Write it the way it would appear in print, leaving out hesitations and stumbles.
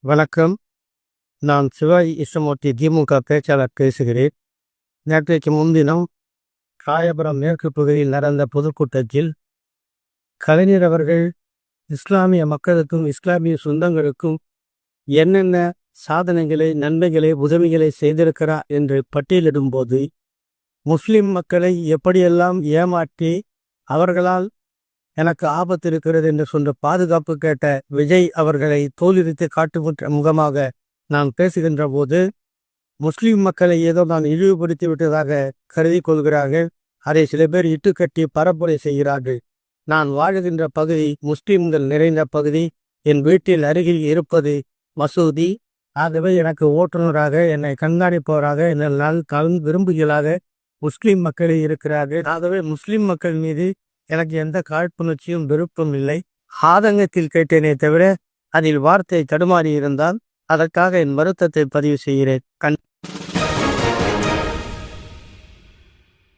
வணக்கம். நான் சிவாஜி கிருஷ்ணமூர்த்தி திமுக பேச்சாளர் பேசுகிறேன். நேற்றைக்கு முன்தினம் ராயபுரம் மேற்கு பகுதியில் நடந்த பொதுக்கூட்டத்தில் கலைஞர் அவர்கள் இஸ்லாமிய மக்களுக்கும் இஸ்லாமிய சொந்தங்களுக்கும் என்னென்ன சாதனைகளை, நன்மைகளை, உதவிகளை செய்திருக்கிறார் என்று பட்டியலிடும்போது முஸ்லிம் மக்களை எப்படியெல்லாம் ஏமாற்றி அவர்களால் எனக்கு ஆபத்து இருக்கிறது என்று சொன்ன பாதுகாப்பு கேட்ட விஜய் அவர்களை தோலுரித்து காட்டுகின்ற முகமாக நான் பேசுகின்ற போது முஸ்லிம் மக்களை ஏதோ நான் இழிவுபடுத்தி விட்டதாக கருதி கொள்கிறார்கள். அதை சில பேர் இட்டுக்கட்டி பரப்புரை செய்கிறார்கள். நான் வாழுகின்ற பகுதி முஸ்லிம்கள் நிறைந்த பகுதி. என் வீட்டில் அருகில் இருப்பது மசூதி. ஆகவே எனக்கு ஓட்டுநராக, என்னை கண்காணிப்பவராக, என்னை விரும்புகளாக முஸ்லிம் மக்களே இருக்கிறார்கள். ஆகவே முஸ்லிம் மக்கள் மீது எனக்கு எந்த காழ்ப்புணர்ச்சியும் விருப்பம் இல்லை. ஆதங்கத்தில் கேட்டேனே தவிர அதில் வார்த்தை தடுமாறி இருந்தால் அதற்காக என் வருத்தத்தை பதிவு செய்கிறேன்.